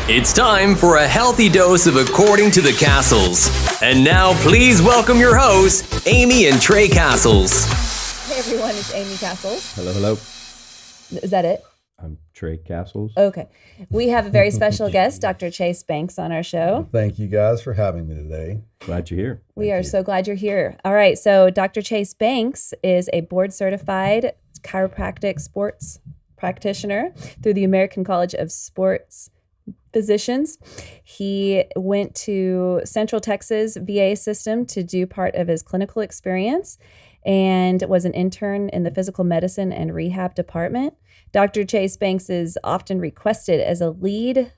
It's time for a healthy dose of According to the Cassels. And now, please welcome your hosts, Amy and Trey Cassels. Hey everyone, it's Amy Cassels. Hello, hello. Is that it? I'm Trey Cassels. Okay. We have a very special guest, Dr. Chase Banks, on our show. Thank you guys for having me today. Glad you're here. We are so glad you're here. All right. So Dr. Chase Banks is a board certified chiropractic sports practitioner through the American College of Sports Physicians. He went to Central Texas VA system to do part of his clinical experience and was an intern in the physical medicine and rehab department. Dr. Chase Banks is often requested as a lead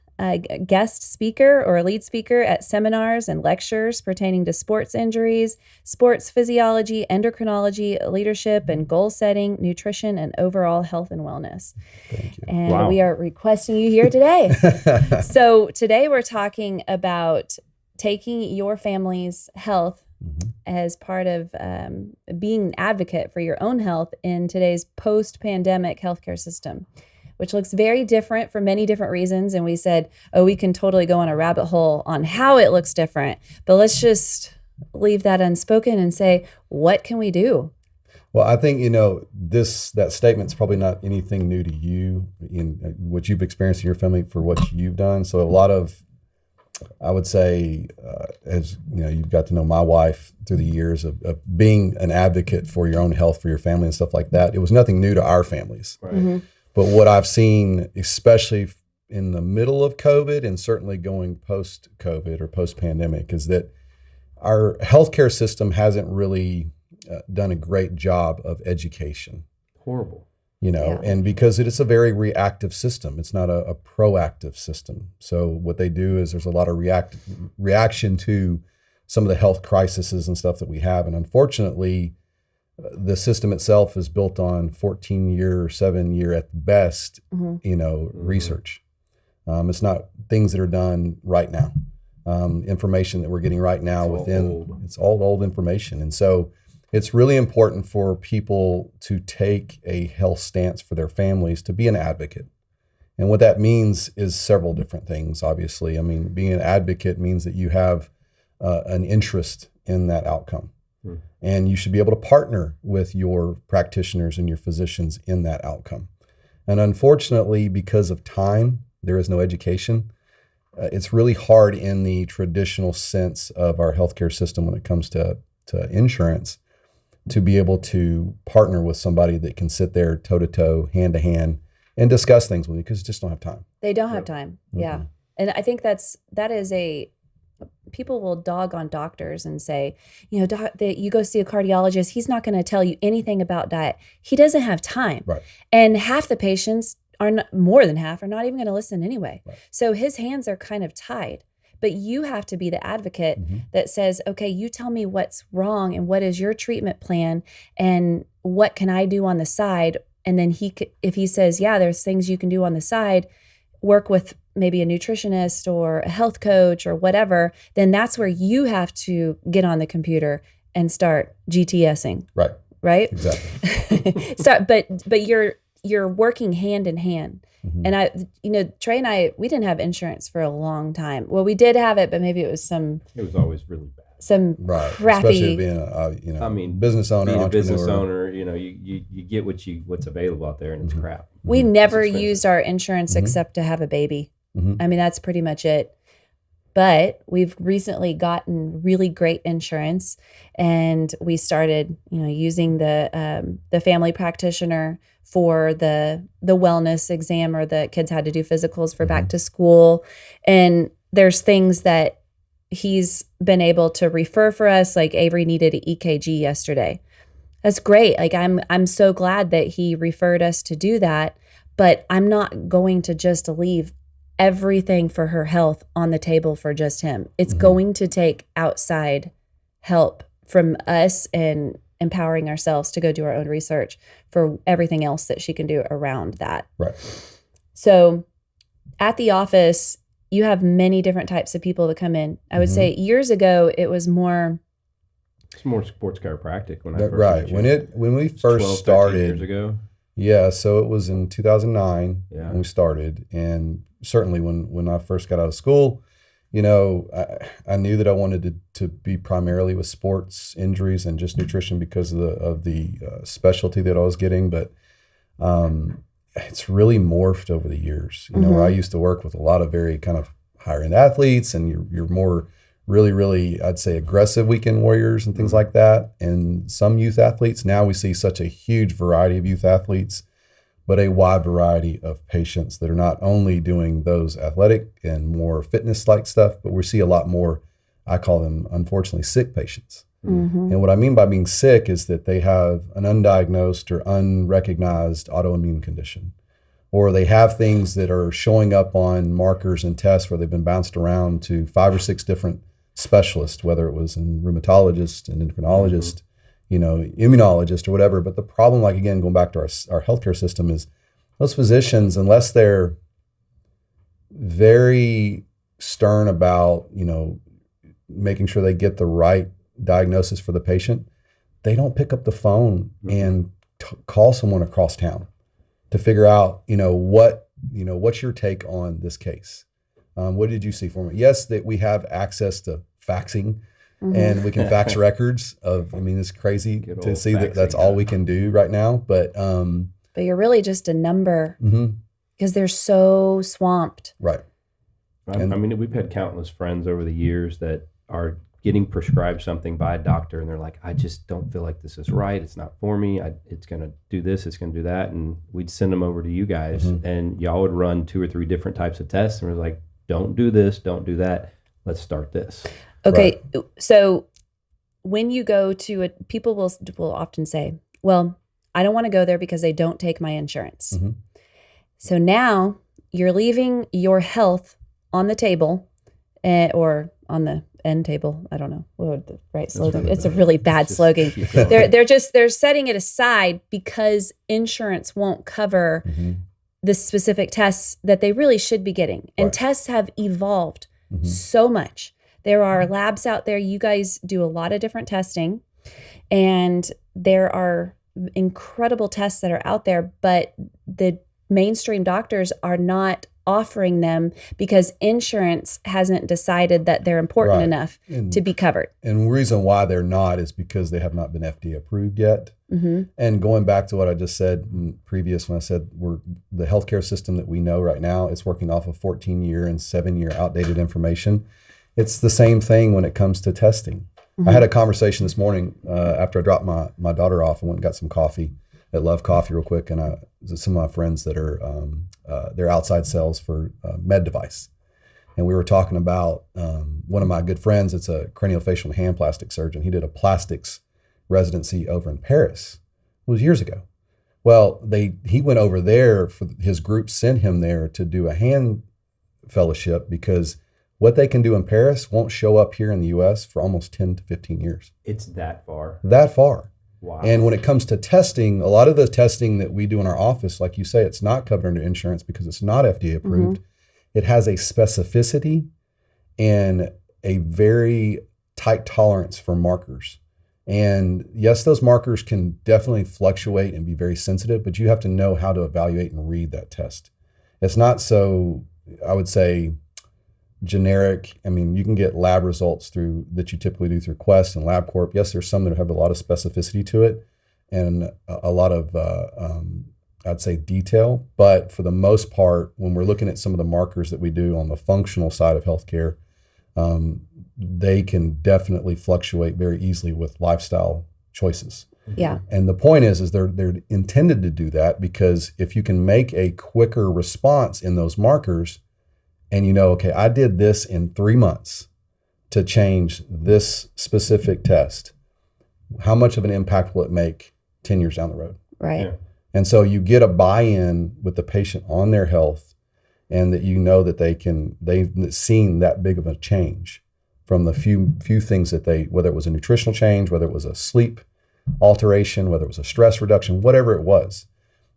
guest speaker or a lead speaker at seminars and lectures pertaining to sports injuries, sports physiology, endocrinology, leadership and goal setting, nutrition, and overall health and wellness. Thank you. And we are requesting you here today. So today we're talking about taking your family's health as part of being an advocate for your own health in today's post-pandemic healthcare system, which looks very different for many different reasons. And we said, we can totally go on a rabbit hole on how it looks different, but let's just leave that unspoken and say, what can we do? Well, I think, that statement's probably not anything new to you in what you've experienced in your family for what you've done. So a lot of, I would say, as you've got to know my wife through the years of being an advocate for your own health, for your family and stuff like that. It was nothing new to our families. Right. Mm-hmm. But what I've seen, especially in the middle of COVID and certainly going post-COVID or post-pandemic, is that our healthcare system hasn't really done a great job of education. Horrible. And because it is a very reactive system, it's not a proactive system. So what they do is there's a lot of reaction to some of the health crises and stuff that we have. And unfortunately, the system itself is built on 14-year, 7-year at best, research. It's not things that are done right now. Information that we're getting right now it's all old information. And so it's really important for people to take a health stance for their families, to be an advocate. And what that means is several different things, obviously. I mean, being an advocate means that you have an interest in that outcome. And you should be able to partner with your practitioners and your physicians in that outcome. And unfortunately, because of time, there is no education. It's really hard in the traditional sense of our healthcare system when it comes to insurance to be able to partner with somebody that can sit there toe-to-toe, hand-to-hand, and discuss things with you, because you just don't have time. They don't have time. Mm-hmm. Yeah. And I think people will dog on doctors and say, that you go see a cardiologist, he's not going to tell you anything about diet. He doesn't have time. Right. And half the patients more than half are not even going to listen anyway. Right. So his hands are kind of tied. But you have to be the advocate that says, okay, you tell me what's wrong and what is your treatment plan and what can I do on the side? And then if he says, yeah, there's things you can do on the side, work with maybe a nutritionist or a health coach or whatever, then that's where you have to get on the computer and start GTSing. Right. Right? Exactly. But you're working hand in hand. And Trey and I, we didn't have insurance for a long time. Well, we did have it, but maybe it was always really bad. Some crappy. Especially being business owner, being entrepreneur. a business owner, you get what's available out there, and it's crap. We never used our insurance except to have a baby. I mean, that's pretty much it. But we've recently gotten really great insurance, and we started, using the family practitioner for the wellness exam, or the kids had to do physicals for back to school. And there's things that he's been able to refer for us, like Avery needed an EKG yesterday. That's great. Like I'm so glad that he referred us to do that, but I'm not going to just leave everything for her health on the table for just him. It's going to take outside help from us and empowering ourselves to go do our own research for everything else that she can do around that. Right. So at the office, you have many different types of people that come in. I would say years ago, it was more. It's more sports chiropractic when I first right. When we first 12, started 13 years ago. Yeah, so it was in 2009 Yeah. when we started, and certainly when I first got out of school, you know, I knew that I wanted to be primarily with sports injuries and just nutrition because of the specialty that I was getting, but it's really morphed over the years. You know, where I used to work with a lot of very kind of higher end athletes, and you're more really, I'd say, aggressive weekend warriors and things like that. And some youth athletes, now we see such a huge variety of youth athletes, but a wide variety of patients that are not only doing those athletic and more fitness like stuff, but we see a lot more, I call them, unfortunately, sick patients. And what I mean by being sick is that they have an undiagnosed or unrecognized autoimmune condition, or they have things that are showing up on markers and tests where they've been bounced around to 5 or 6 different specialists, whether it was a rheumatologist, an endocrinologist, you know, immunologist or whatever. But the problem, like again, going back to our healthcare system, is those physicians, unless they're very stern about, you know, making sure they get the right diagnosis for the patient, they don't pick up the phone and call someone across town to figure out, what's your take on this case? What did you see for me? Yes, that we have access to faxing and we can fax records it's crazy to see that that's all we can do right now. But you're really just a number because they're so swamped. Right. I mean, we've had countless friends over the years that are getting prescribed something by a doctor, and they're like, I just don't feel like this is right. It's not for me. It's going to do this. It's going to do that. And we'd send them over to you guys, and y'all would run 2 or 3 different types of tests. And we're like, don't do this. Don't do that. Let's start this. Okay. Right. So when you go to people will often say, well, I don't want to go there because they don't take my insurance. So now you're leaving your health on the table or on the end table. I don't know what the right slogan. It's a really bad slogan. They're setting it aside because insurance won't cover the specific tests that they really should be getting. And tests have evolved so much. There are labs out there. You guys do a lot of different testing, and there are incredible tests that are out there, but the mainstream doctors are not offering them because insurance hasn't decided that they're important enough to be covered. And the reason why they're not is because they have not been FDA approved yet. And going back to what I just said previous when I said the healthcare system that we know right now, it's working off of 14-year and 7-year outdated information. It's the same thing when it comes to testing. I had a conversation this morning after I dropped my daughter off. I went and got some coffee at Love Coffee real quick, and some of my friends that are they're outside sales for med device, and we were talking about one of my good friends. It's a craniofacial and hand plastic surgeon. He did a plastics residency over in Paris. It was years ago. Well, he went over there for his group sent him there to do a hand fellowship because what they can do in Paris won't show up here in the U.S. for almost 10 to 15 years. It's that far. That far. Wow. And when it comes to testing, a lot of the testing that we do in our office, like you say, it's not covered under insurance because it's not FDA approved. It has a specificity and a very tight tolerance for markers. And yes, those markers can definitely fluctuate and be very sensitive, but you have to know how to evaluate and read that test. It's not so, I would say, generic. I mean, you can get lab results that you typically do through Quest and LabCorp. Yes, there's some that have a lot of specificity to it and a lot of, I'd say, detail. But for the most part, when we're looking at some of the markers that we do on the functional side of healthcare, they can definitely fluctuate very easily with lifestyle choices. Yeah. And the point is they're intended to do that because if you can make a quicker response in those markers, and okay, I did this in 3 months to change this specific test, how much of an impact will it make 10 years down the road? Right. Yeah. And so you get a buy-in with the patient on their health, and that that they've seen that big of a change from the few things that whether it was a nutritional change, whether it was a sleep alteration, whether it was a stress reduction, whatever it was.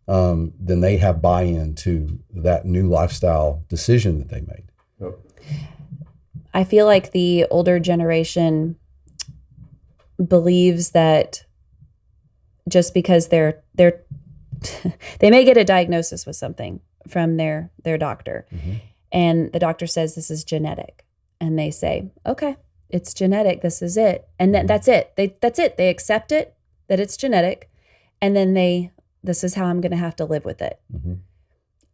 Then they have buy-in to that new lifestyle decision that they made. Yep. I feel like the older generation believes that just because they're they may get a diagnosis with something from their doctor, and the doctor says this is genetic, and they say, okay, it's genetic, this is it, and then that's it. They accept it, that it's genetic, and then this is how I'm going to have to live with it.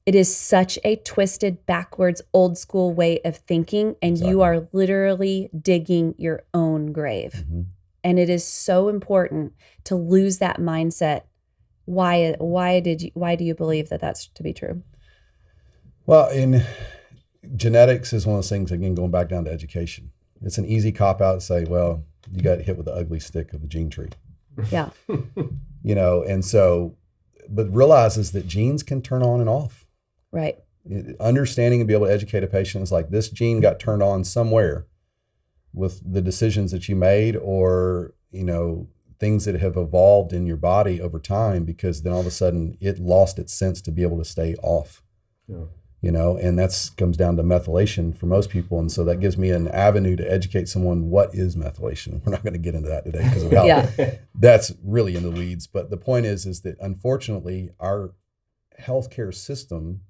It is such a twisted, backwards, old school way of thinking, and you are literally digging your own grave. And it is so important to lose that mindset. Why do you believe that that's to be true? Well, in genetics is one of those things, again, going back down to education. It's an easy cop out to say, well, you got hit with the ugly stick of the gene tree. Yeah. And so, but realizes that genes can turn on and off. Right. Understanding and be able to educate a patient is like, this gene got turned on somewhere with the decisions that you made, or, things that have evolved in your body over time, because then all of a sudden it lost its sense to be able to stay off. And that's comes down to methylation for most people. And so that gives me an avenue to educate someone, what is methylation? We're not going to get into that today because of how that's really in the weeds. But the point is that unfortunately our healthcare system,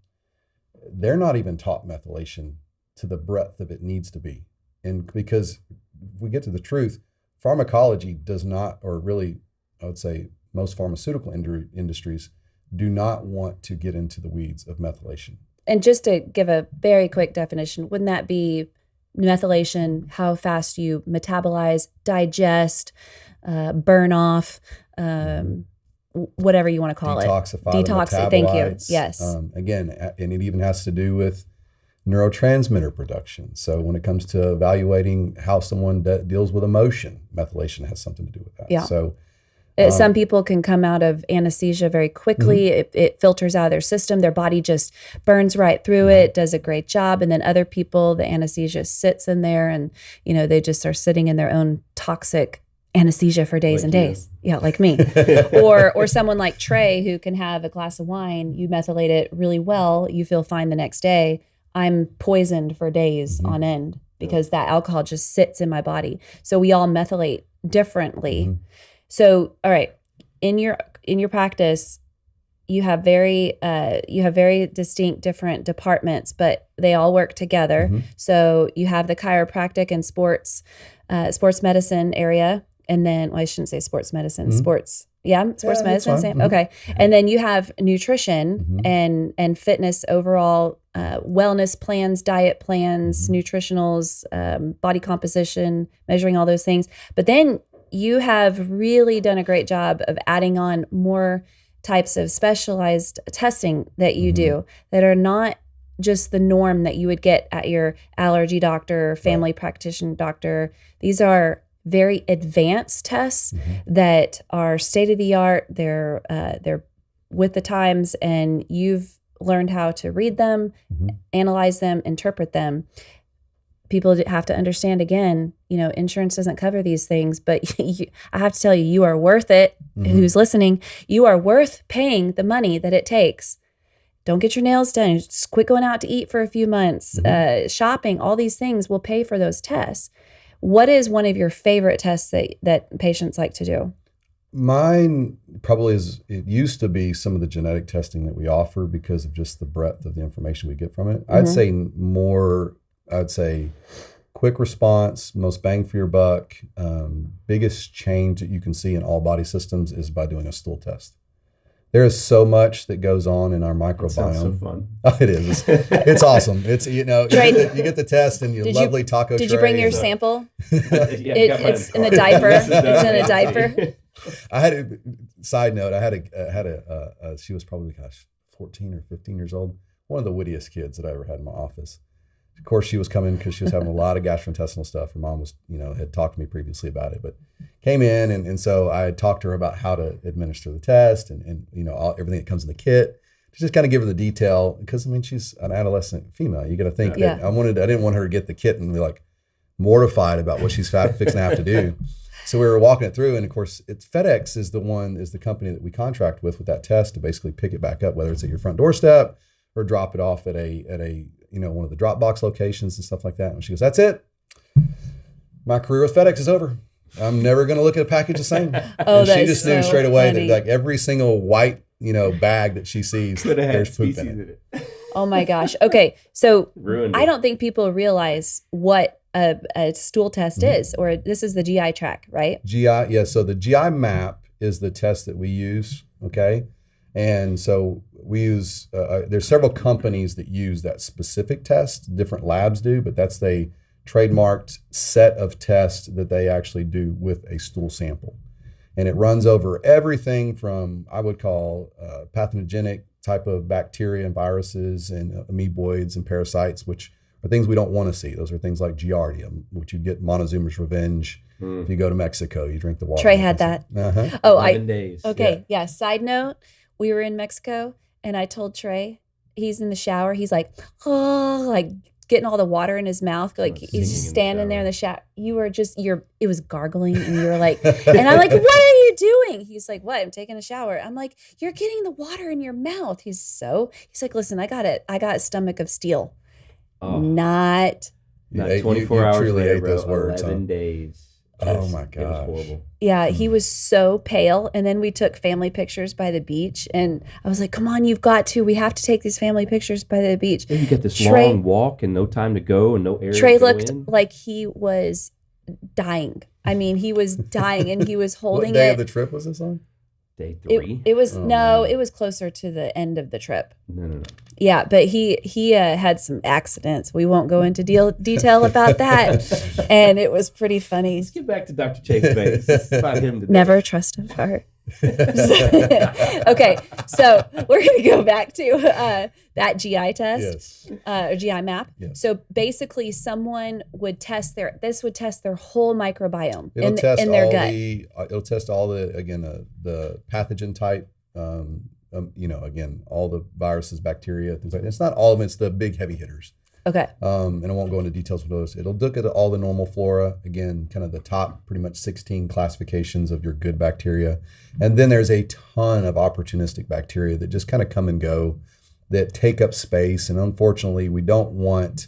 they're not even taught methylation to the breadth of it needs to be. And because if we get to the truth, pharmacology does not, or really, I would say most pharmaceutical industries do not want to get into the weeds of methylation. And just to give a very quick definition, wouldn't that be methylation, how fast you metabolize, digest, burn off, whatever you want to call Detoxify. Thank you. Yes. Again, and it even has to do with neurotransmitter production. So when it comes to evaluating how someone deals with emotion, methylation has something to do with that. Yeah. So some people can come out of anesthesia very quickly. It filters out of their system. Their body just burns right through it, does a great job. And then other people, the anesthesia sits in there and, they just are sitting in their own toxic anesthesia for days and days. Yeah, like me. Or someone like Trey, who can have a glass of wine, you methylate it really well, you feel fine the next day. I'm poisoned for days on end because that alcohol just sits in my body. So we all methylate differently. So, all right, in your practice, you have very distinct different departments, but they all work together. So you have the chiropractic and sports medicine area. And then, I shouldn't say sports medicine, sports medicine. Same. Okay. And then you have nutrition and fitness overall, wellness plans, diet plans, nutritionals, body composition, measuring all those things. But then you have really done a great job of adding on more types of specialized testing that you do that are not just the norm that you would get at your allergy doctor, family practitioner doctor. These are very advanced tests that are state of the art. They're with the times, and you've learned how to read them, analyze them, interpret them. People have to understand, again, insurance doesn't cover these things, but I have to tell you, you are worth it. Who's listening? You are worth paying the money that it takes. Don't get your nails done. Just quit going out to eat for a few months. Shopping, all these things will pay for those tests. What is one of your favorite tests that patients like to do? Mine probably is, it used to be some of the genetic testing that we offer because of just the breadth of the information we get from it. I'd say quick response, most bang for your buck, biggest change that you can see in all body systems is by doing a stool test. There is so much that goes on in our microbiome. Sounds so fun. Oh, it is. It's awesome. It's you get the test and your lovely taco tray. Did you bring your sample? It's in the diaper. It's in a diaper. I had a side note. I had a she was probably 14 or 15 years old. One of the wittiest kids that I ever had in my office. Of course, she was coming because she was having a lot of gastrointestinal stuff. Her mom was, had talked to me previously about it, but came in. And so I talked to her about how to administer the test and everything that comes in the kit. To just kind of give her the detail because, she's an adolescent female. You got to think that I didn't want her to get the kit and be like mortified about what she's fixing to have to do. So we were walking it through. And of course, FedEx is the company that we contract with that test to basically pick it back up, whether it's at your front doorstep or drop it off at a one of the drop box locations and stuff like that. And she goes, "That's it. My career with FedEx is over. I'm never going to look at a package the same." Oh, and she just knew straight away that like every single white, bag that she sees, there's poop in it. Oh my gosh. Okay. So Ruined I it. don't think people realize what a stool test is, or this is the GI track, right? GI, yeah. So the GI map is the test that we use. Okay. And so we use, there's several companies that use that specific test, different labs do, but that's the trademarked set of tests that they actually do with a stool sample. And it runs over everything from, I would call, pathogenic type of bacteria and viruses and amoeboids and parasites, which are things we don't want to see. Those are things like Giardia, which you get Montezuma's revenge. If you go to Mexico, you drink the water. Trey had that. Uh-huh. Oh, 11 days. Okay. Yeah. Side note, we were in Mexico and I told Trey, he's in the shower. He's like, oh, like getting all the water in his mouth. Like he's just standing there in the shower. You were just, it was gargling and you were like, and I'm like, what are you doing? He's like, what? I'm taking a shower. I'm like, you're getting the water in your mouth. He's like, listen, I got a stomach of steel. Oh. Not 24 hours truly later, ate those bro, words, 11 days. Oh my It was gosh. horrible. Yeah, he was so pale. And then we took family pictures by the beach. And I was like, come on, you've got to. We have to take these family pictures by the beach. Then you get this Trey- long walk and no time to go and no air Trey to go looked in. like he was dying. I mean, he was dying and he was holding What day it. of the trip was this on? Day 3. It was Oh, no, man. it was closer to the end of the trip. No. Yeah, but he had some accidents. We won't go into detail about that. And it was pretty funny. Let's get back to Dr. Chase Banks. It's about him today. Never trust a fart. Okay, so we're going to go back to that GI test, or GI map. Yes. So basically, someone would test their whole microbiome It'll in test their all gut. it'll test all the pathogen type, again, all the viruses, bacteria, things like that. It's not all of them, it's the big heavy hitters. Okay. And I won't go into details with those. It'll look at all the normal flora, again, kind of the top pretty much 16 classifications of your good bacteria. And then there's a ton of opportunistic bacteria that just kind of come and go, that take up space. And unfortunately, we don't want,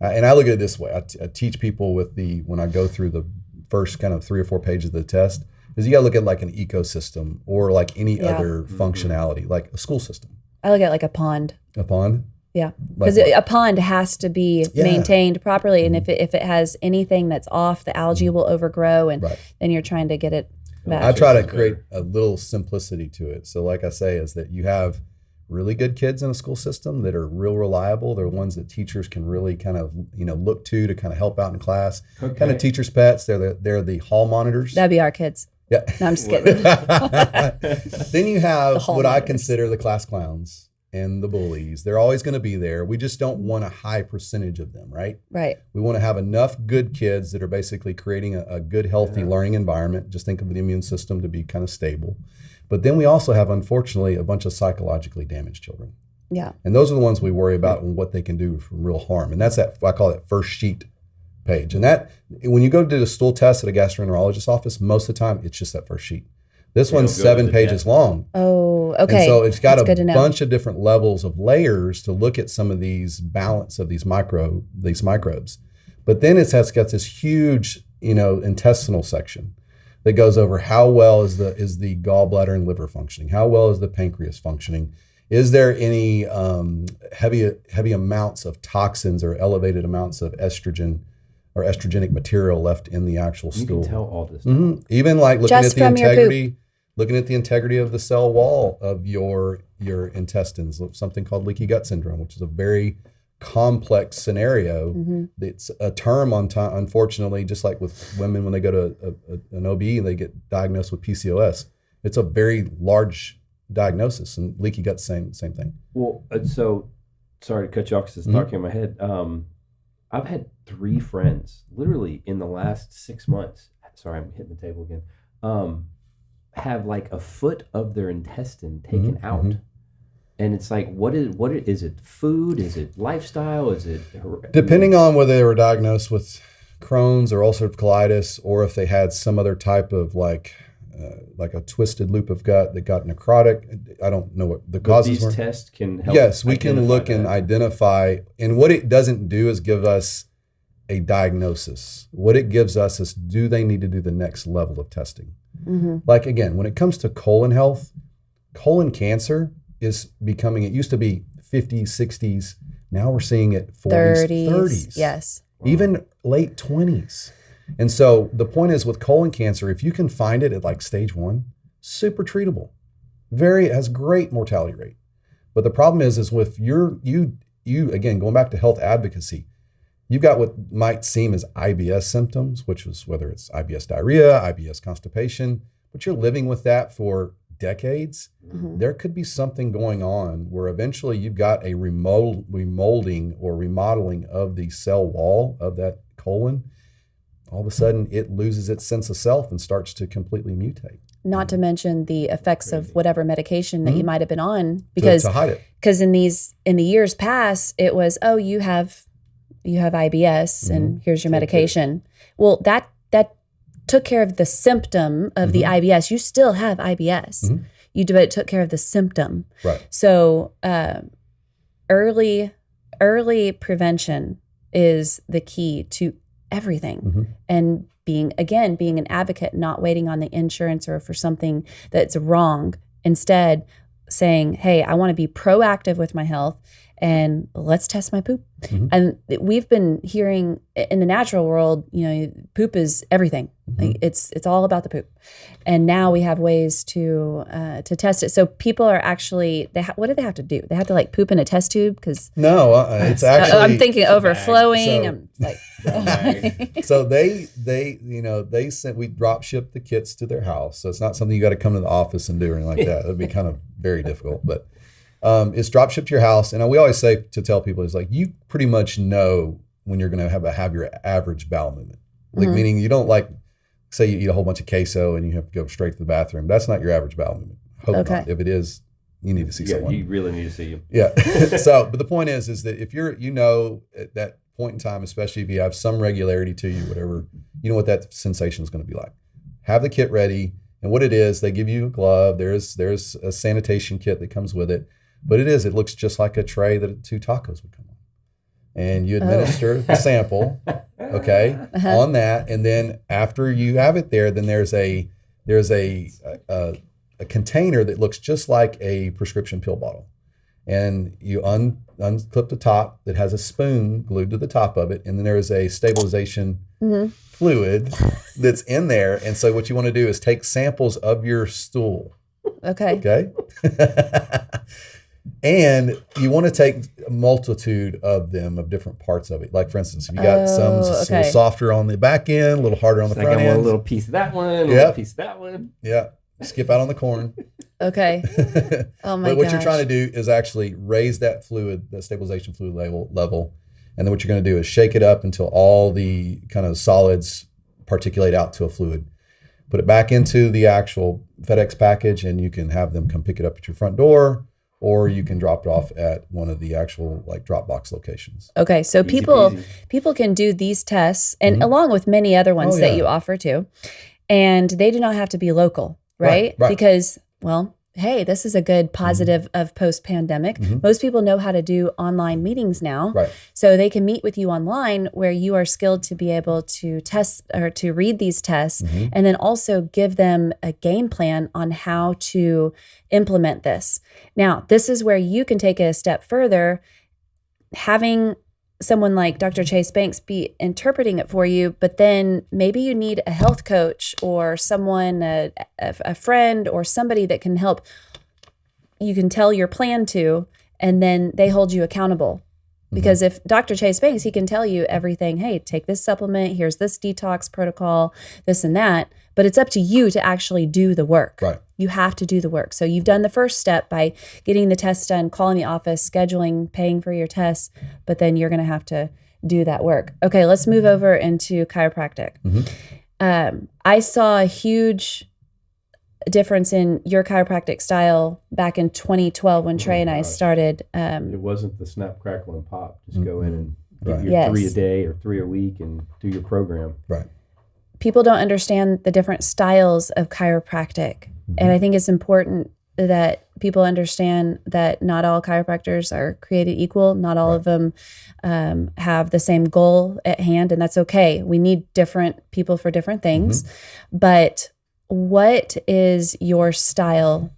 and I look at it this way. I teach people when I go through the first kind of 3 or 4 pages of the test, is you got to look at like an ecosystem or like any other functionality, like a school system. I look at like a pond. A pond? Yeah, Like because what? a pond has to be maintained properly, and if it has anything that's off, the algae will overgrow, and then you're trying to get it back. I try to create a little simplicity to it. So like I say, is that you have really good kids in a school system that are real reliable. They're ones that teachers can really kind of, look to kind of help out in class. Okay. Kind of teachers' pets. They're the hall monitors. That'd be our kids. Yeah. No, I'm just kidding. Then you have hall what I monitors. consider the class clowns and the bullies. They're always going to be there. We just don't want a high percentage of them, right? Right. We want to have enough good kids that are basically creating a good, healthy learning environment. Just think of the immune system to be kind of stable. But then we also have, unfortunately, a bunch of psychologically damaged children. Yeah. And those are the ones we worry about and what they can do for real harm. And that's I call that first sheet page. And that, when you go to do the stool test at a gastroenterologist's office, most of the time, it's just that first sheet. This one's it'll go 7 with the pages test. long. Oh, okay. And so it's got That's good to a know. bunch of different levels of layers to look at some of these balance of these microbes. But then it's got this huge, intestinal section that goes over how well is the gallbladder and liver functioning? How well is the pancreas functioning? Is there any heavy amounts of toxins or elevated amounts of estrogen or estrogenic material left in the actual You stool? can tell all this. Mhm. Even like looking Just at the from your poop. looking at the integrity of the cell wall of your intestines, something called leaky gut syndrome, which is a very complex scenario. It's a term unfortunately, just like with women when they go to an OB and they get diagnosed with PCOS. It's a very large diagnosis, and leaky gut, same thing. Well, so sorry to cut you off because it's talking in my head. I've had 3 friends literally in the last 6 months. Sorry, I'm hitting the table again. Have like a foot of their intestine taken out. And it's like, what is it? Food? Is it lifestyle? Is it Depending on whether they were diagnosed with Crohn's or ulcerative colitis, or if they had some other type of like a twisted loop of gut that got necrotic. I don't know what the causes these were. tests can help. Yes, we can look identify and that. identify. And what it doesn't do is give us a diagnosis. What it gives us is, do they need to do the next level of testing? Like, again, when it comes to colon health, colon cancer is becoming, it used to be 50s, 60s. Now we're seeing it 40s, 30s. Yes. Even late 20s. And so the point is with colon cancer, if you can find it at like stage 1, super treatable. It has great mortality rate. But the problem is with you again, going back to health advocacy, you've got what might seem as IBS symptoms, which is whether it's IBS diarrhea, IBS constipation, but you're living with that for decades. There could be something going on where eventually you've got a remolding or remodeling of the cell wall of that colon. All of a sudden it loses its sense of self and starts to completely mutate. Not to mention the effects of whatever medication that you might have been on, because to hide it. Because in the years past, it was, oh, you have IBS and here's your medication. Well, that took care of the symptom of the IBS. You still have IBS. But it took care of the symptom. Right. So early prevention is the key to everything. And being an advocate, not waiting on the insurance or for something that's wrong. Instead, saying, hey, I want to be proactive with my health and let's test my poop. And we've been hearing in the natural world, poop is everything. Like it's all about the poop. And now we have ways to test it. So people are actually, what do they have to do? They have to like poop in a test tube? Because no, it's actually, I'm thinking overflowing. So they sent, we drop ship the kits to their house. So it's not something you got to come to the office and do or anything like that. That'd be kind of very difficult, but it's drop shipped to your house. And we always say to tell people is like, you pretty much know when you're going to have your average bowel movement. Like meaning you don't like, say you eat a whole bunch of queso and you have to go straight to the bathroom. That's not your average bowel movement. Hope not. If it is, you need to see someone. You really need to see him. Yeah. But the point is that if you're, at that point in time, especially if you have some regularity to you, whatever, you know what that sensation is going to be like. Have the kit ready. And what it is, they give you a glove. There's a sanitation kit that comes with it. But it looks just like a tray that 2 tacos would come on. And you administer the sample, on that. And then after you have it there, then there's a container that looks just like a prescription pill bottle. And you unclip the top that has a spoon glued to the top of it. And then there is a stabilization fluid that's in there. And so what you want to do is take samples of your stool. Okay. And you want to take a multitude of them, of different parts of it. Like, for instance, if you got some a little softer on the back end, a little harder on the front end. A little piece of that one, a little piece of that one. Yeah. Skip out on the corn. Okay. Oh, my gosh. But what you're trying to do is actually raise that fluid, that stabilization fluid level. And then what you're going to do is shake it up until all the kind of solids particulate out to a fluid. Put it back into the actual FedEx package, and you can have them come pick it up at your front door, or you can drop it off at one of the actual like drop box locations. Okay, so people can do these tests, and along with many other ones that you offer too, and they do not have to be local, right? Because, well, hey, this is a good positive of post-pandemic. Most people know how to do online meetings now. So they can meet with you online where you are skilled to be able to test or to read these tests and then also give them a game plan on how to implement this. Now, this is where you can take it a step further, having someone like Dr. Chase Banks be interpreting it for you, but then maybe you need a health coach or someone, a friend or somebody that can help. You can tell your plan to, and then they hold you accountable. Because if Dr. Chase Banks, he can tell you everything. Hey, take this supplement. Here's this detox protocol, this and that. But it's up to you to actually do the work. You have to do the work. So you've done the first step by getting the test done, calling the office, scheduling, paying for your tests. But then you're going to have to do that work. Okay, let's move over into chiropractic. I saw a huge difference in your chiropractic style back in 2012 when Trey and I started. It wasn't the snap, crackle, and pop. Just go in and get your 3 a day or 3 a week and do your program. People don't understand the different styles of chiropractic. And I think it's important that people understand that not all chiropractors are created equal. Not all of them have the same goal at hand, and that's okay. We need different people for different things. But what is your style?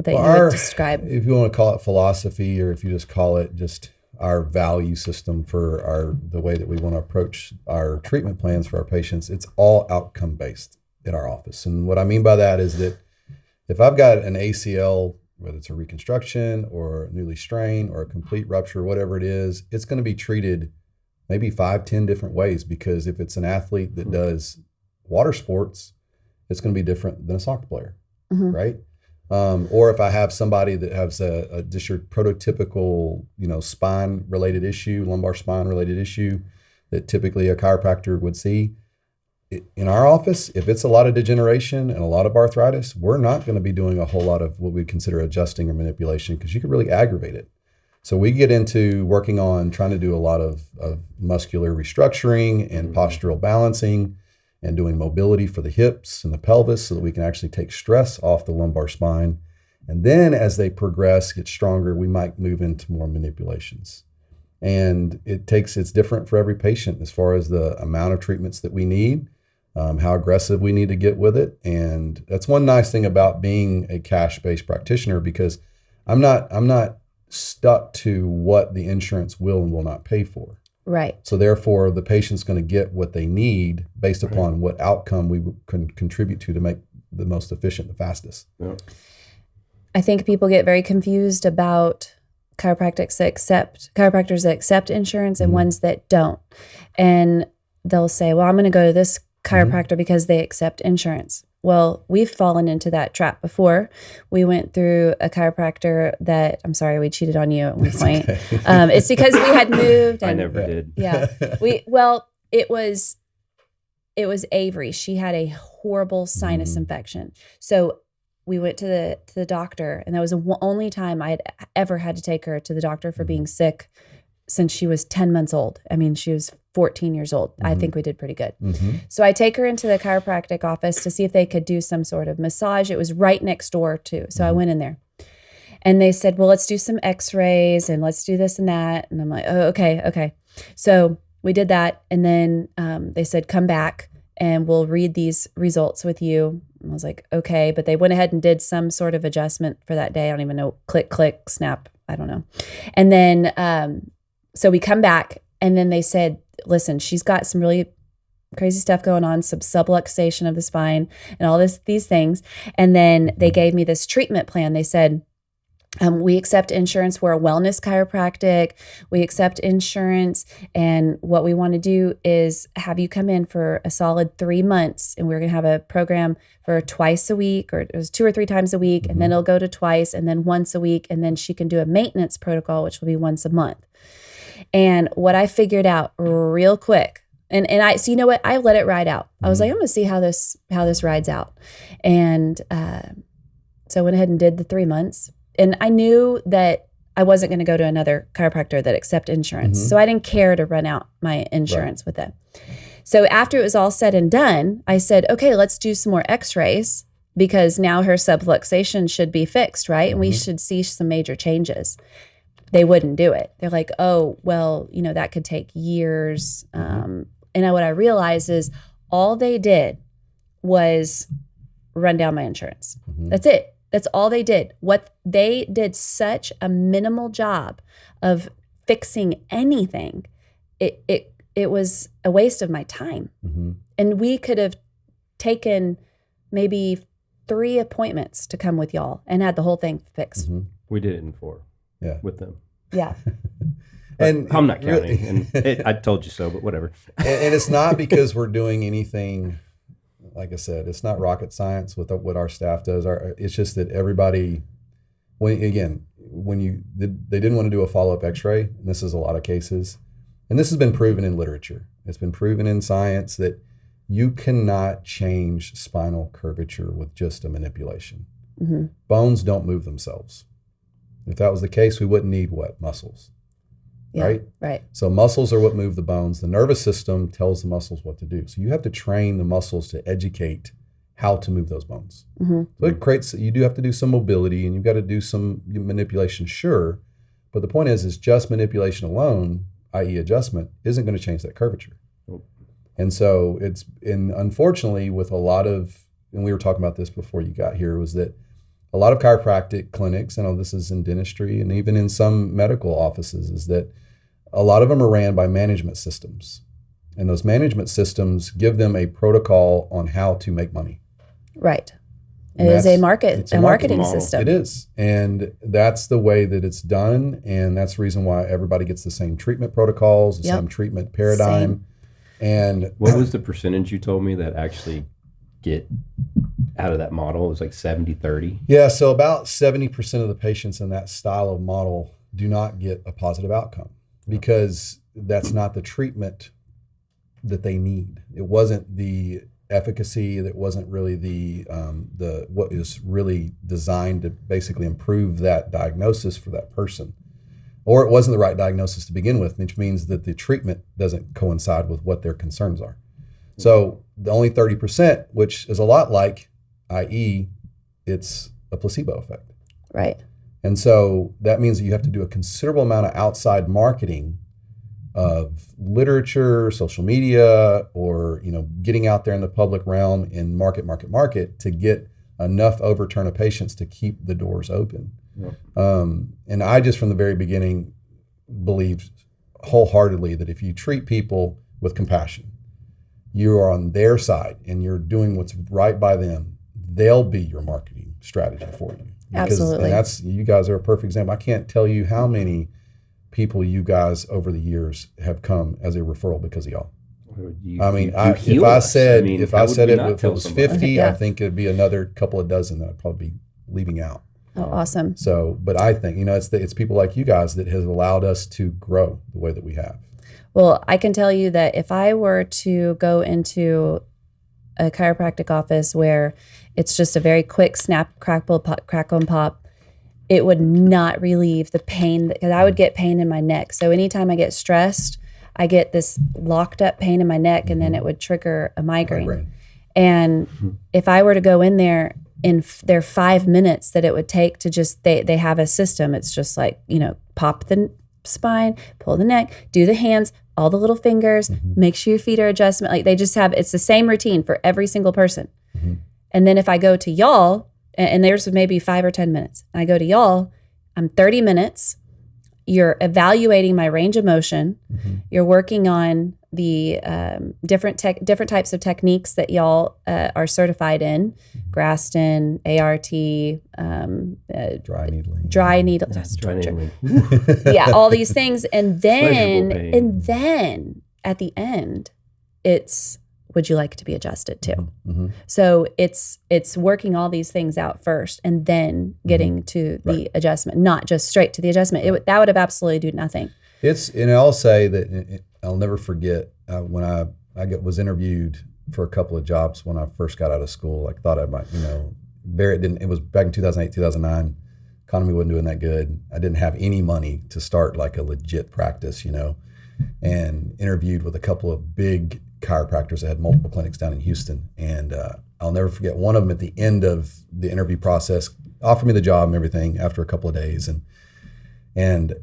that you would describe? If you want to call it philosophy, or if you just call it just our value system for the way that we want to approach our treatment plans for our patients, it's all outcome based in our office. And what I mean by that is that if I've got an ACL, whether it's a reconstruction or a newly strained or a complete rupture, whatever it is, it's going to be treated maybe 5-10 different ways, because if it's an athlete that does water sports, it's going to be different than a soccer player, right? Or if I have somebody that has just your prototypical, spine related issue, lumbar spine related issue that typically a chiropractor would see. In our office, if it's a lot of degeneration and a lot of arthritis, we're not going to be doing a whole lot of what we consider adjusting or manipulation, because you could really aggravate it. So we get into working on trying to do a lot of muscular restructuring and postural balancing, and doing mobility for the hips and the pelvis so that we can actually take stress off the lumbar spine. And then as they progress, get stronger, we might move into more manipulations. And it's different for every patient as far as the amount of treatments that we need, how aggressive we need to get with it. And that's one nice thing about being a cash-based practitioner, because I'm not stuck to what the insurance will and will not pay for. Right. So therefore, the patient's going to get what they need based upon what outcome we can contribute to make the most efficient, the fastest. Yeah. I think people get very confused about chiropractors that accept insurance and ones that don't. And they'll say, well, I'm going to go to this chiropractor because they accept insurance. Well, we've fallen into that trap before. We went through a chiropractor that, I'm sorry, we cheated on you at one point. Okay. It's because we had moved. And, I never did. Yeah. It was Avery. She had a horrible sinus infection. So we went to the doctor, and that was the only time I had ever had to take her to the doctor for being sick since she was 10 months old. I mean, she was 14 years old. I think we did pretty good. So I take her into the chiropractic office to see if they could do some sort of massage. It was right next door too. So I went in there, and they said, well, let's do some x-rays and let's do this and that. And I'm like, oh, okay. So we did that. And then they said, come back and we'll read these results with you. And I was like, okay. But they went ahead and did some sort of adjustment for that day. I don't even know. Click, snap. I don't know. And then, so we come back, and then they said, listen, she's got some really crazy stuff going on, some subluxation of the spine and all these things. And then they gave me this treatment plan. They said, we accept insurance. We're a wellness chiropractic. We accept insurance. And what we want to do is have you come in for a solid 3 months. And we're going to have a program for twice a week, or it was 2 or 3 times a week. And then it'll go to twice, and then once a week. And then she can do a maintenance protocol, which will be once a month. And what I figured out real quick, so you know what? I let it ride out. I was like, I'm going to see how this rides out. And so I went ahead and did the 3 months. And I knew that I wasn't going to go to another chiropractor that accept insurance. So I didn't care to run out my insurance with them. So after it was all said and done, I said, okay, let's do some more x-rays, because now her subluxation should be fixed, right? And we should see some major changes. They wouldn't do it. They're like, oh, well, that could take years. And what I realized is all they did was run down my insurance. That's it. That's all they did. What they did such a minimal job of fixing anything. It was a waste of my time. And we could have taken maybe 3 appointments to come with y'all and had the whole thing fixed. We did it in 4. Yeah, with them. Yeah. And I'm not counting. And I told you so, but whatever. And it's not because we're doing anything, like I said, it's not rocket science with what our staff does. It's just that everybody, they didn't want to do a follow-up x-ray, and this is a lot of cases. And this has been proven in literature. It's been proven in science that you cannot change spinal curvature with just a manipulation. Bones don't move themselves. If that was the case, we wouldn't need muscles, right? Right. So muscles are what move the bones. The nervous system tells the muscles what to do. So you have to train the muscles to educate how to move those bones. So it creates, you do have to do some mobility, and you've got to do some manipulation, sure. But the point is just manipulation alone, i.e. adjustment, isn't going to change that curvature. And so unfortunately with a lot of, and we were talking about this before you got here, was that a lot of chiropractic clinics, I know this is in dentistry and even in some medical offices, is that a lot of them are ran by management systems. And those management systems give them a protocol on how to make money. Right. It is a marketing model. system. It is. And that's the way that it's done. And that's the reason why everybody gets the same treatment protocols, the same treatment paradigm. And what was the percentage you told me that actually get out of that model? It was like 70-30. Yeah. So about 70% of the patients in that style of model do not get a positive outcome because that's not the treatment that they need. It wasn't the efficacy, that wasn't really the what is really designed to basically improve that diagnosis for that person, or it wasn't the right diagnosis to begin with, which means that the treatment doesn't coincide with what their concerns are. So the only 30%, which is a lot like, i.e., it's a placebo effect. Right. And so that means that you have to do a considerable amount of outside marketing of literature, social media, or getting out there in the public realm and market to get enough overturn of patients to keep the doors open. Yeah. And I just from the very beginning believed wholeheartedly that if you treat people with compassion, you are on their side and you're doing what's right by them, they'll be your marketing strategy for you. Absolutely. And you guys are a perfect example. I can't tell you how many people you guys over the years have come as a referral because of y'all. If I said it was 50, I think it'd be another couple of dozen that I'd probably be leaving out. Oh, awesome. So, but I think, it's people like you guys that has allowed us to grow the way that we have. Well, I can tell you that if I were to go into a chiropractic office where it's just a very quick snap, crackle, and pop, it would not relieve the pain because I would get pain in my neck. So anytime I get stressed, I get this locked up pain in my neck, and then it would trigger a migraine. And if I were to go in there in their 5 minutes that it would take to just, they have a system. It's just like, pop the spine, pull the neck, do the hands, all the little fingers, make sure your feet are adjustment. Like they just have, it's the same routine for every single person. And then if I go to y'all, and there's maybe 5 or 10 minutes. I go to y'all, I'm 30 minutes. You're evaluating my range of motion. You're working on the different types of techniques that y'all are certified in. Graston, ART, dry needling. Yeah, all these things. And then at the end, it's, would you like to be adjusted too? So it's working all these things out first and then getting to the adjustment, not just straight to the adjustment. That would have absolutely do nothing. And I'll say that I'll never forget when I was interviewed for a couple of jobs when I first got out of school. I thought I might, it was back in 2008, 2009. Economy wasn't doing that good. I didn't have any money to start like a legit practice, and interviewed with a couple of big chiropractors that had multiple clinics down in Houston. And I'll never forget one of them at the end of the interview process offered me the job and everything after a couple of days. And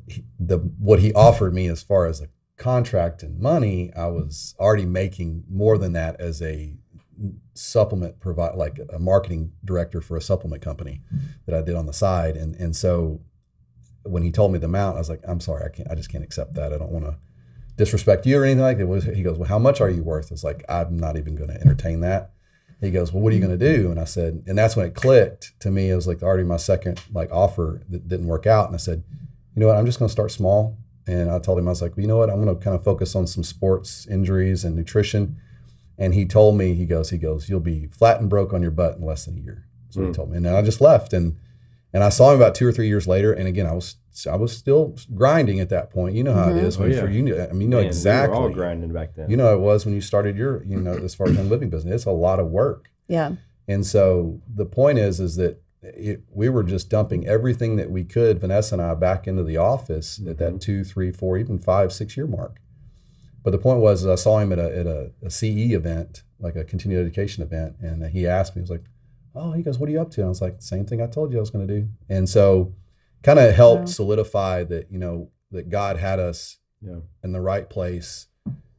what he offered me as far as a contract and money, I was already making more than that as a supplement like a marketing director for a supplement company that I did on the side. And so when he told me the amount, I was like, I'm sorry, I just can't accept that. I don't want to disrespect you or anything like that. He goes, well, how much are you worth? It's like, I'm not even going to entertain that. He goes, well, what are you going to do? And I said, and that's when it clicked to me. It was like already my second offer that didn't work out. And I said, you know what, I'm just going to start small. And I told him, I was like, well, you know what, I'm going to kind of focus on some sports injuries and nutrition. And he told me, he goes, you'll be flat and broke on your butt in less than a year. That's what he told me. And then I just left. And I saw him about 2 or 3 years later. And again, I was still grinding at that point. You know how it is. Exactly. We were all grinding back then. You know it was when you started your, as far as your living business. It's a lot of work. Yeah. And so the point is that we were just dumping everything that we could, Vanessa and I, back into the office at that 2, 3, 4, even 5, 6 year mark. But the point was, I saw him at a CE event, like a continuing education event, and he asked me, he was like, oh, he goes, what are you up to? And I was like, same thing I told you I was going to do. And so kind of helped solidify that, that God had us in the right place.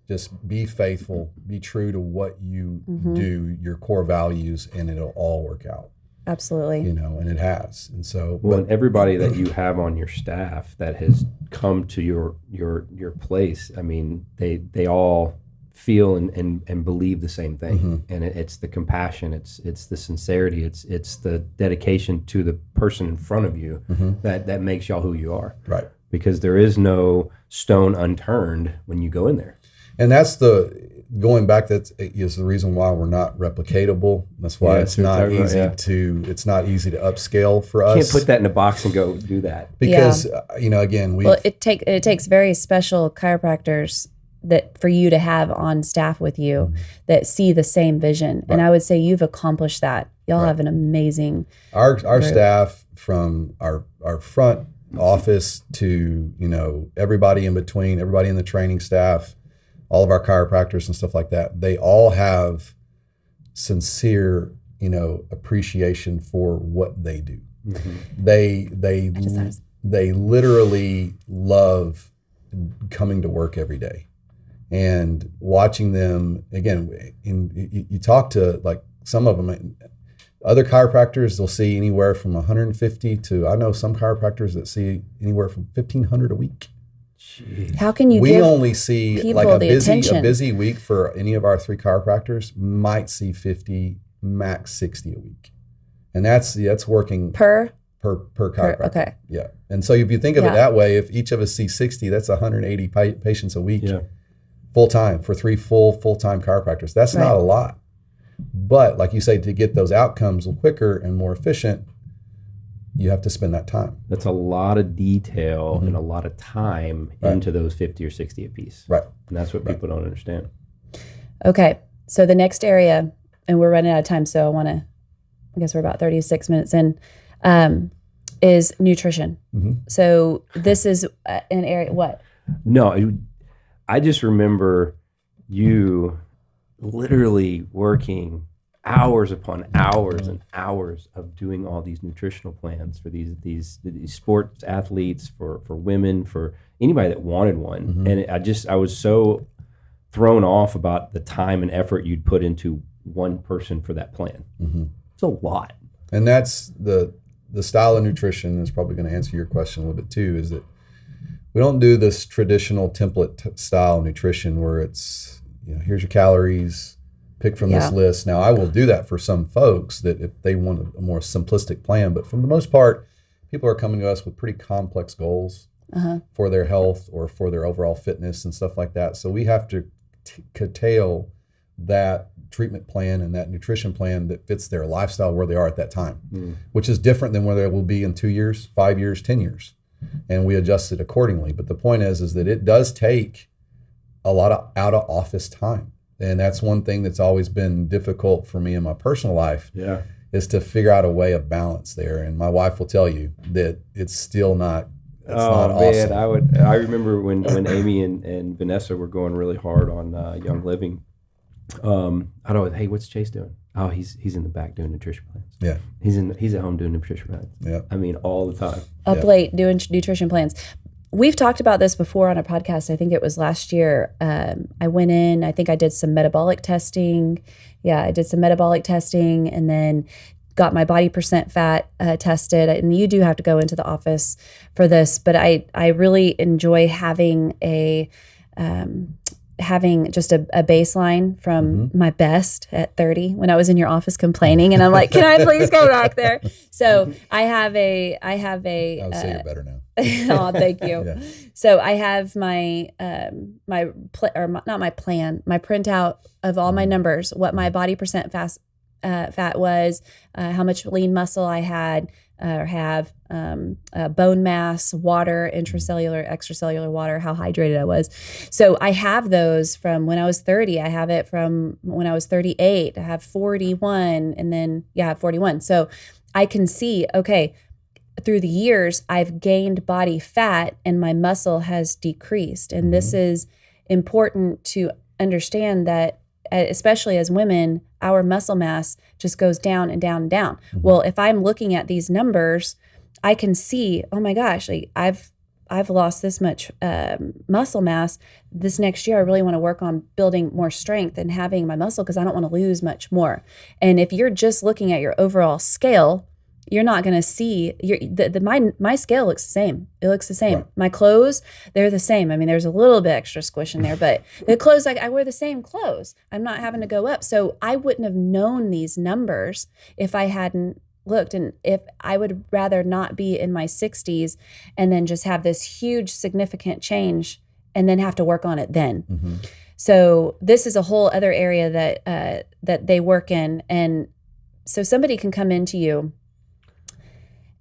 Just be faithful, be true to what you do, your core values, and it'll all work out. Absolutely. And it has. And so, and everybody that you have on your staff that has come to your place, I mean, they all feel and believe the same thing. And it's the compassion, it's the sincerity, it's the dedication to the person in front of you that makes y'all who you are. Right. Because there is no stone unturned when you go in there. And that's going back, that is the reason why we're not replicatable. That's why it's not easy to upscale for us. You can't put that in a box and go do that. Because, again, it takes very special chiropractors that for you to have on staff with you that see the same vision. Right. And I would say you've accomplished that. Y'all have an amazing Our staff, from our front office to, everybody in between, everybody in the training staff, all of our chiropractors and stuff like that, they all have sincere, appreciation for what they do. They literally love coming to work every day and watching them. Again, you talk to like some of them, other chiropractors, they'll see anywhere from 150 to, I know some chiropractors that see anywhere from 1,500 a week. Jeez. How can you? We only see like a busy week for any of our 3 chiropractors might see 50, max 60 a week, and that's working per chiropractor. Okay. Yeah, and so if you think of it that way, if each of us see 60, that's 180 patients a week, full time for 3 full-time chiropractors. That's not a lot, but like you say, to get those outcomes quicker and more efficient, you have to spend that time. That's a lot of detail and a lot of time into those 50 or 60 a piece. Right. And that's what people don't understand. Okay. So the next area, and we're running out of time, so I guess we're about 36 minutes in, is nutrition. So this is an area, what? No, I just remember you literally working hours upon hours and hours of doing all these nutritional plans for these sports athletes, for women, for anybody that wanted one. And I was so thrown off about the time and effort you'd put into one person for that plan. It's a lot. And that's the style of nutrition is probably going to answer your question a little bit too, is that we don't do this traditional template style nutrition where it's, here's your calories, pick from this list. Now, I will do that for some folks that if they want a more simplistic plan, but for the most part, people are coming to us with pretty complex goals for their health or for their overall fitness and stuff like that. So we have to curtail that treatment plan and that nutrition plan that fits their lifestyle where they are at that time, which is different than where they will be in 2 years, 5 years, 10 years. And we adjust it accordingly. But the point is that it does take a lot of out of office time. And that's one thing that's always been difficult for me in my personal life, is to figure out a way of balance there. And my wife will tell you that it's still not. It's not awesome. I remember when Amy and Vanessa were going really hard on Young Living. I'd always, hey, what's Chase doing? Oh, he's in the back doing nutrition plans. Yeah, he's at home doing nutrition plans. Yeah, I mean all the time. Up late doing nutrition plans. We've talked about this before on a podcast. I think it was last year. I went in, I think I did some metabolic testing. Yeah, I did some metabolic testing and then got my body percent fat tested. And you do have to go into the office for this, but I really enjoy having just a baseline from my best at 30 when I was in your office complaining, and I'm like, can I please go back there? So I would say you're better now. Oh, thank you. Yeah. So I have my my printout of all my numbers, what my body percent fat was, how much lean muscle I had or have, bone mass, water, intracellular, extracellular water, how hydrated I was. So I have those from when I was 30. I have it from when I was 38. I have 41, and then I have 41. So I can see, okay, through the years, I've gained body fat and my muscle has decreased. And this is important to understand that, especially as women, our muscle mass just goes down and down and down. Well, if I'm looking at these numbers, I can see, oh my gosh, like I've I've lost this much muscle mass. This next year, I really want to work on building more strength and having my muscle because I don't want to lose much more. And if you're just looking at your overall scale, you're not going to see my scale looks the same. It looks the same. Right. My clothes, they're the same. I mean, there's a little bit extra squish in there, but the clothes, like I wear the same clothes. I'm not having to go up. So I wouldn't have known these numbers if I hadn't looked. And if I would rather not be in my 60s and then just have this huge significant change and then have to work on it then. Mm-hmm. So this is a whole other area that they work in. And so somebody can come into you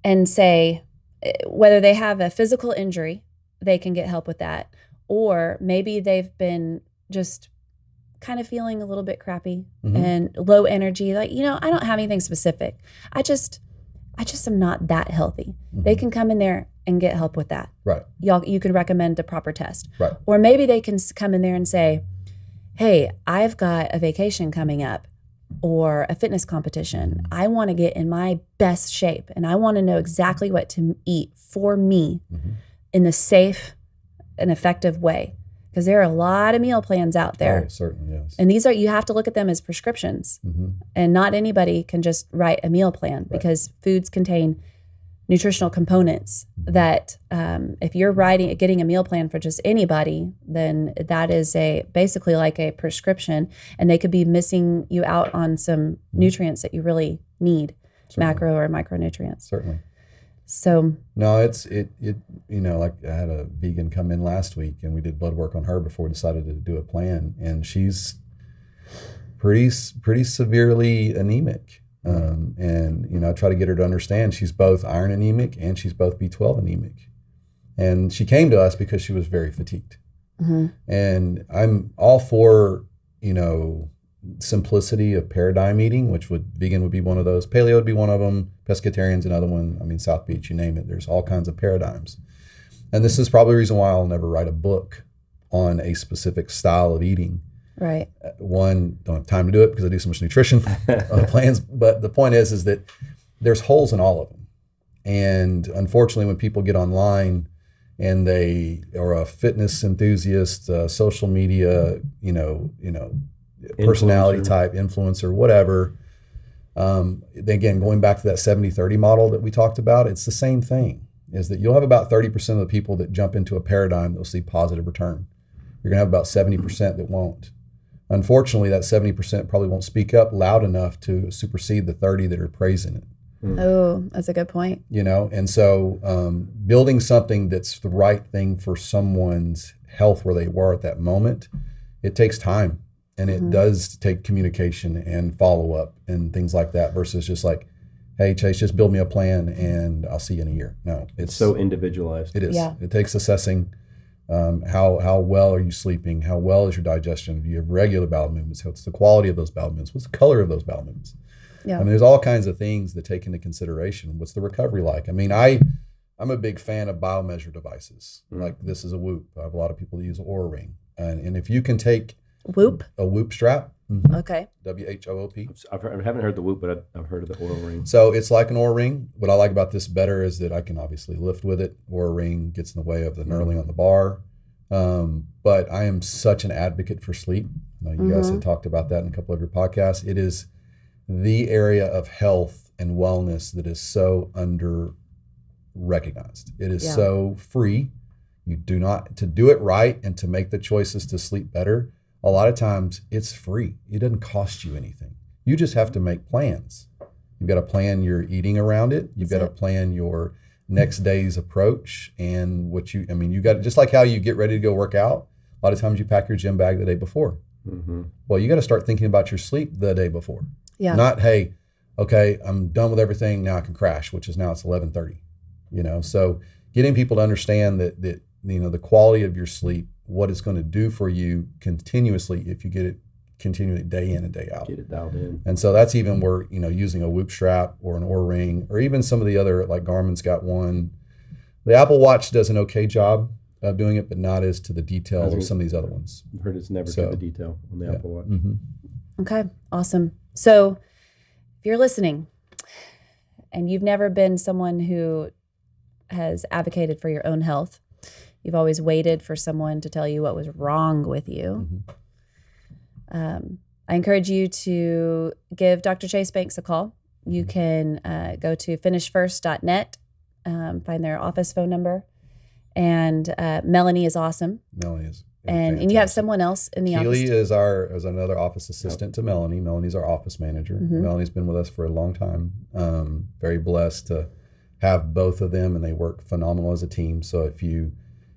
and say, whether they have a physical injury, they can get help with that. Or maybe they've been just kind of feeling a little bit crappy and low energy. Like, I don't have anything specific. I just am not that healthy. Mm-hmm. They can come in there and get help with that. Right. You can recommend a proper test. Right. Or maybe they can come in there and say, hey, I've got a vacation coming up or a fitness competition. I want to get in my best shape and I want to know exactly what to eat for me in the safe and effective way. Because there are a lot of meal plans out there. Oh, certainly, yes. And you have to look at them as prescriptions. And not anybody can just write a meal plan because foods contain nutritional components that if you're getting a meal plan for just anybody, then that is basically like a prescription, and they could be missing you out on some nutrients that you really need, macro or micronutrients. Certainly. So no, like I had a vegan come in last week and we did blood work on her before we decided to do a plan, and she's pretty severely anemic. And I try to get her to understand she's both iron anemic and she's both B12 anemic. And she came to us because she was very fatigued. And I'm all for, simplicity of paradigm eating, which vegan would be one of those, paleo would be one of them, pescatarian's another one. I mean, South Beach, you name it, there's all kinds of paradigms. And this is probably the reason why I'll never write a book on a specific style of eating. Right. One, don't have time to do it because I do so much nutrition plans. But the point is that there's holes in all of them. And unfortunately, when people get online and they are a fitness enthusiast, social media, personality type, influencer, whatever. Again, going back to that 70-30 model that we talked about, it's the same thing, is that you'll have about 30% of the people that jump into a paradigm that will see positive return. You're going to have about 70% that won't. Unfortunately, that 70% probably won't speak up loud enough to supersede the 30 that are praising it. Oh, that's a good point. And so building something that's the right thing for someone's health where they were at that moment, it takes time. And it does take communication and follow-up and things like that versus just like, hey, Chase, just build me a plan and I'll see you in a year. No, it's so individualized. It is. Yeah. It takes assessing how well are you sleeping? How well is your digestion? Do you have regular bowel movements? What's the quality of those bowel movements? What's the color of those bowel movements? Yeah. I mean, there's all kinds of things that take into consideration. What's the recovery like? I mean, I'm a big fan of biomeasure devices. Like this is a Whoop. I have a lot of people that use an Oura Ring. And if you can take Whoop? A Whoop strap. Okay. WHOOP. I haven't heard the Whoop, but I've heard of the Oura Ring. So it's like an Oura Ring. What I like about this better is that I can obviously lift with it. Oura Ring gets in the way of the knurling on the bar. But I am such an advocate for sleep. I know you guys had talked about that in a couple of your podcasts. It is the area of health and wellness that is so under recognized. It is so free. You do not, to do it right and to make the choices to sleep better, a lot of times it's free. It doesn't cost you anything. You just have to make plans. You've got to plan your eating around it. You've got to plan your next day's approach and you got to, just like how you get ready to go work out, a lot of times you pack your gym bag the day before. Well, you got to start thinking about your sleep the day before. Yeah. Not, hey, okay, I'm done with everything. Now I can crash, which is now it's 11:30, So getting people to understand that the quality of your sleep, what it's going to do for you continuously if you get it continually day in and day out. Get it dialed in. And so that's even where, using a Whoop strap or an Oura Ring, or even some of the other, like Garmin's got one. The Apple Watch does an okay job of doing it, but not as to the detail of some of these other ones. I've heard it's never to the detail on the Apple Watch. Okay, awesome. So if you're listening and you've never been someone who has advocated for your own health, You've always waited for someone to tell you what was wrong with you. I encourage you to give Dr. Chase Banks a call. You can go to finishfirst.net, find their office phone number. And Melanie is awesome. Melanie is and you have someone else in the office. Keely is another office assistant to Melanie. Melanie's our office manager. Melanie's been with us for a long time. Very blessed to have both of them, and they work phenomenal as a team. So if you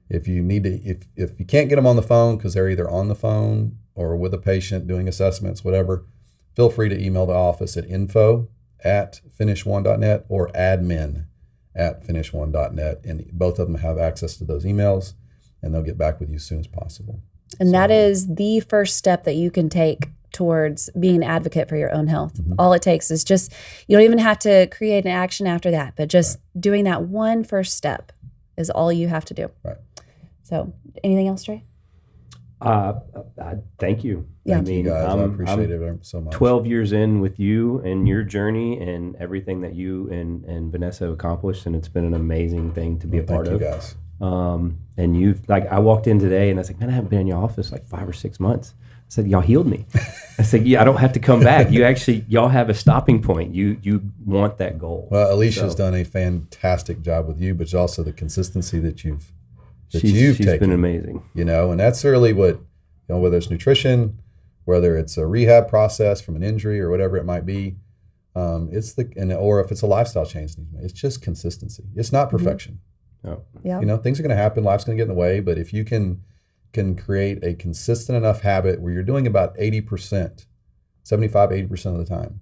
need to, if you can't get them on the phone because they're either on the phone or with a patient doing assessments, whatever, feel free to email the office at info@finishone.net or admin@finishone.net, and both of them have access to those emails, and they'll get back with you as soon as possible. And that is the first step that you can take towards being an advocate for your own health. All it takes is just, you don't even have to create an action after that, but just doing that one first step is all you have to do. Right. So anything else, Trey? Thank you. Yeah. Thank you guys. I appreciate it so much. 12 years in with you and your journey and everything that you and Vanessa have accomplished, and it's been an amazing thing to be a part of. Thank you guys. And you've, I walked in today and I was like, man, I haven't been in your office like 5 or 6 months. I said, y'all healed me. I said, yeah, I don't have to come back. Y'all have a stopping point. You want that goal. Well, Alicia's done a fantastic job with you, but it's also the consistency that you've she's taken. Been amazing. And that's really what, whether it's nutrition, whether it's a rehab process from an injury or whatever it might be, or if it's a lifestyle change, it's just consistency. It's not perfection. Oh. Yeah. Things are going to happen. Life's going to get in the way, but if you can create a consistent enough habit where you're doing about 75, 80% of the time,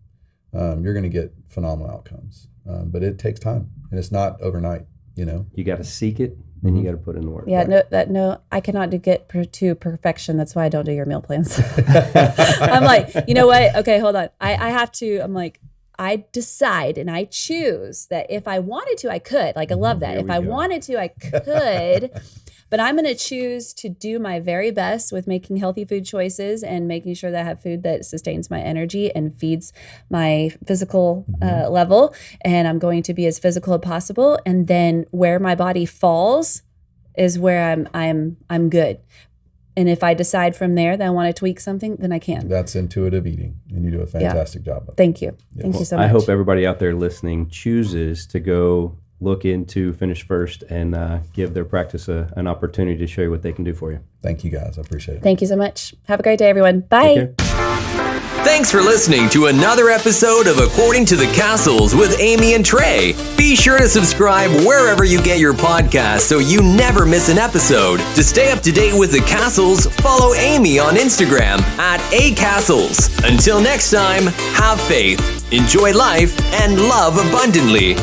you're going to get phenomenal outcomes. But it takes time, and it's not overnight. You got to seek it, and you got to put in the work. Yeah, right? I cannot get to perfection. That's why I don't do your meal plans. I'm like, you know what? Okay, hold on. I have to. I'm like, I decide and I choose that if I wanted to, I could. Like, I love that. If I wanted to, I could. But I'm going to choose to do my very best with making healthy food choices and making sure that I have food that sustains my energy and feeds my physical level. And I'm going to be as physical as possible. And then where my body falls is where I'm good. And if I decide from there that I want to tweak something, then I can. That's intuitive eating, and you do a fantastic job of it. Thank you. Yeah. Thank you so much. I hope everybody out there listening chooses to go look into Finish First and give their practice an opportunity to show you what they can do for you. Thank you, guys. I appreciate it. Thank you so much. Have a great day, everyone. Bye. Thanks for listening to another episode of According to the Cassels with Amy and Trey. Be sure to subscribe wherever you get your podcasts so you never miss an episode. To stay up to date with the Cassels, follow Amy on Instagram @acassels. Until next time, have faith, enjoy life, and love abundantly.